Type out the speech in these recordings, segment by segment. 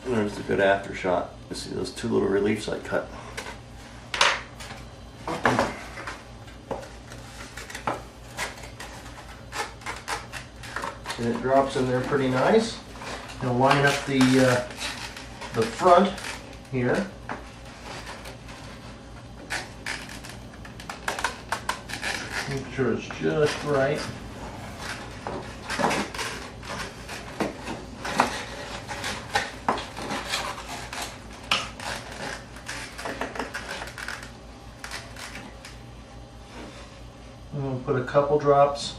And there's a good after shot. You see those two little reliefs I cut. And it drops in there pretty nice. Now line up the front here. Make sure it's just right. I'm going to put a couple drops.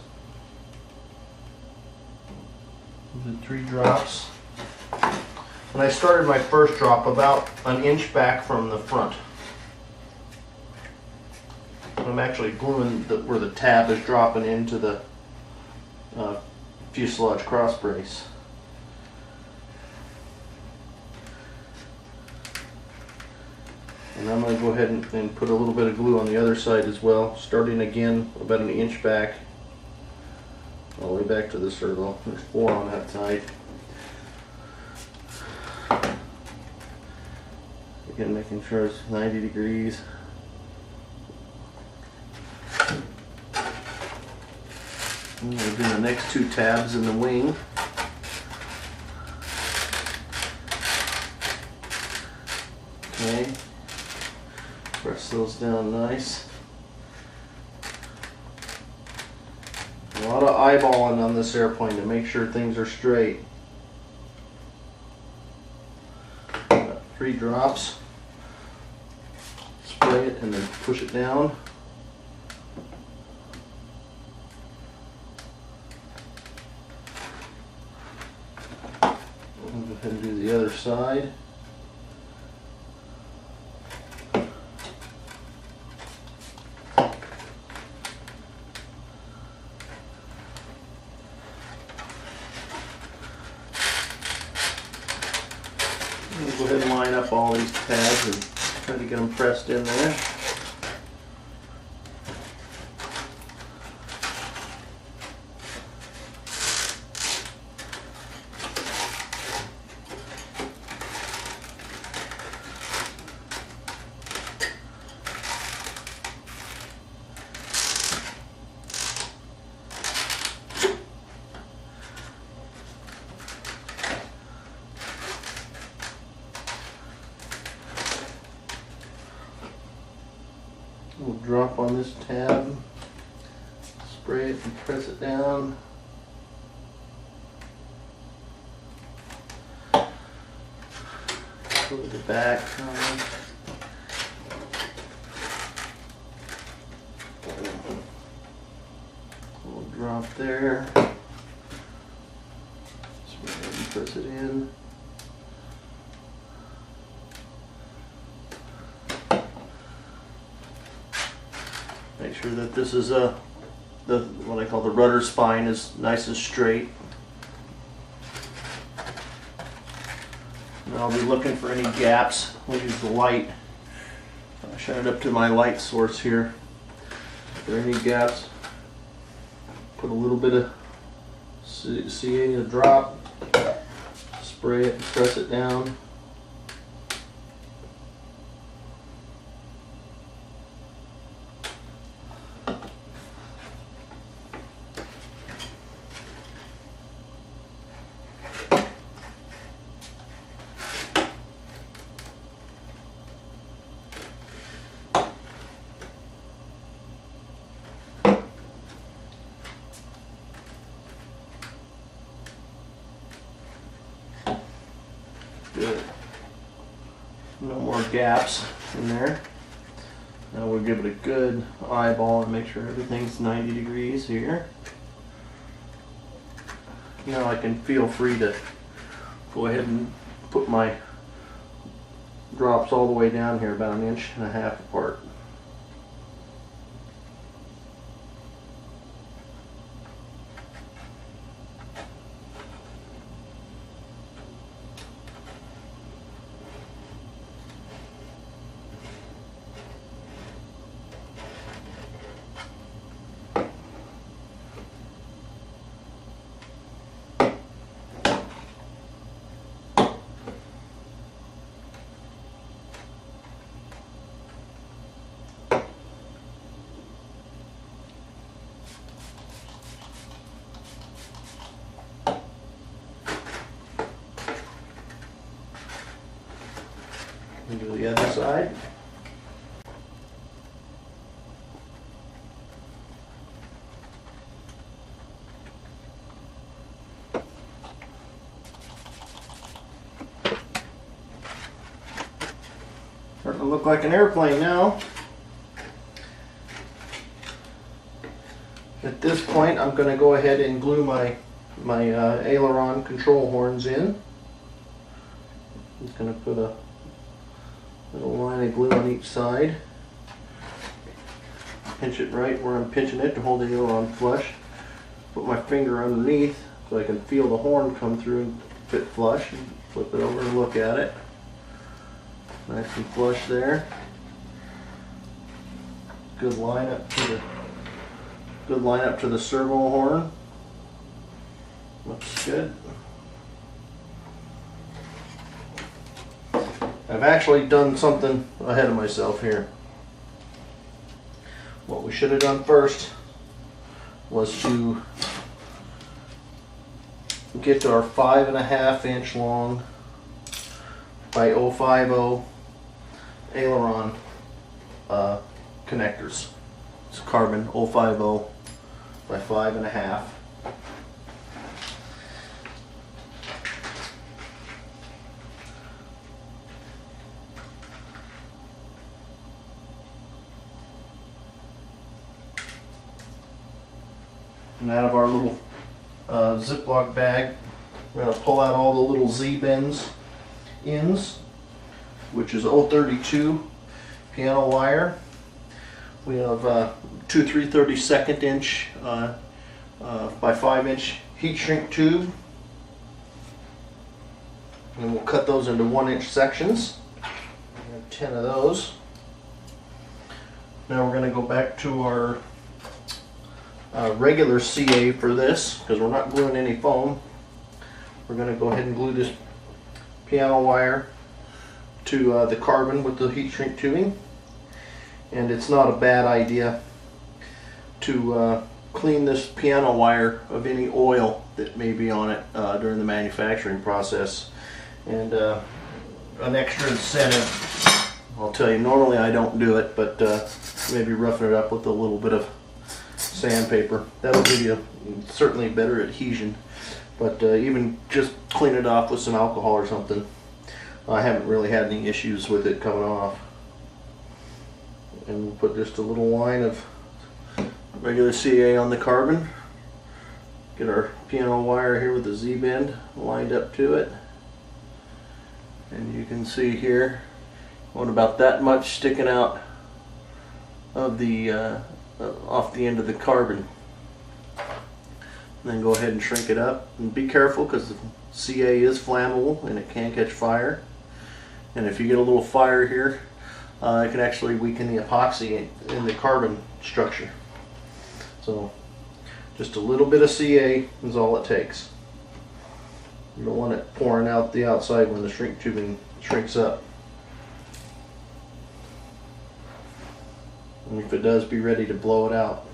The 3 drops. And I started my first drop about an inch back from the front. I'm actually gluing where the tab is dropping into the fuselage cross brace. And I'm going to go ahead and put a little bit of glue on the other side as well, starting again about an inch back, all the way back to the circle. There's 4 on that side. Again, making sure it's 90 degrees. And we'll do the next 2 tabs in the wing. Okay. Press those down nice. A lot of eyeballing on this airplane to make sure things are straight. 3 drops. Spray it and then push it down. I'll go ahead and do the other side. Go ahead and line up all these tabs and try to get them pressed in there. We'll drop on this tab, spray it and press it down. Go to the back. We'll drop there. Spray it and press it in. Make sure that this is what I call the rudder spine is nice and straight. And I'll be looking for any gaps. We'll use the light. I'll shine it up to my light source here. If there are any gaps, put a little bit of CA in a drop, spray it and press it down. Good. No more gaps in there. Now we'll give it a good eyeball and make sure everything's 90 degrees here. Now I can feel free to go ahead and put my drops all the way down here about 1.5 inches apart. And do the other side. Starting to look like an airplane now. At this point, I'm going to go ahead and glue my aileron control horns in. I'm just going to put a little line of glue on each side. Pinch it right where I'm pinching it to hold the aileron flush. Put my finger underneath so I can feel the horn come through and fit flush. Flip it over and look at it. Nice and flush there. Good line up to the servo horn. Looks good. I've actually done something ahead of myself here. What we should have done first was to get to our 5.5 inch long by 050 aileron connectors. It's carbon 050 by 5.5. And out of our little Ziploc bag, we're going to pull out all the little Z-bends ends, which is 032 piano wire. We have 2 3/32 inch by 5 inch heat shrink tube, and we'll cut those into 1 inch sections. We have 10 of those. Now we're going to go back to our regular CA for this, because we're not gluing any foam. We're going to go ahead and glue this piano wire to the carbon with the heat shrink tubing. And it's not a bad idea to clean this piano wire of any oil that may be on it during the manufacturing process. And an extra incentive, I'll tell you, normally I don't do it, but maybe roughing it up with a little bit of sandpaper. That'll give you certainly better adhesion. But even just clean it off with some alcohol or something. I haven't really had any issues with it coming off. And we'll put just a little line of regular CA on the carbon. Get our piano wire here with the Z-bend lined up to it. And you can see here, what about that much sticking out of the off the end of the carbon. And then go ahead and shrink it up. And be careful, because the CA is flammable and it can catch fire. And if you get a little fire here, it can actually weaken the epoxy in the carbon structure. So just a little bit of CA is all it takes. You don't want it pouring out the outside when the shrink tubing shrinks up. And if it does, be ready to blow it out.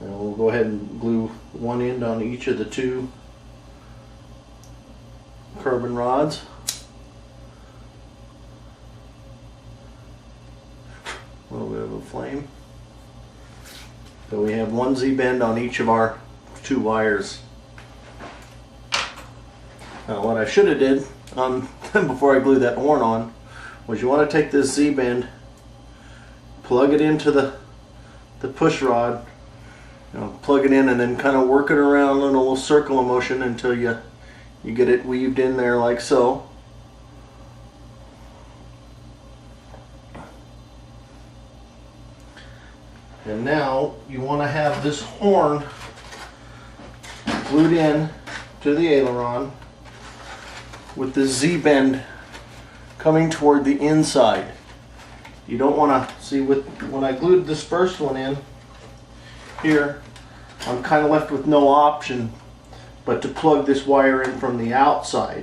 And we'll go ahead and glue one end on each of the 2 carbon rods. A little bit of a flame. So we have 1 Z-bend on each of our 2 wires. Now what I should have did before I glued that horn on was you want to take this Z-bend, plug it into the push rod, plug it in, and then kind of work it around in a little circle of motion until you get it weaved in there like so. And now you want to have this horn glued in to the aileron with the Z-bend coming toward the inside. You don't want to see, when I glued this first one in here, I'm kind of left with no option but to plug this wire in from the outside.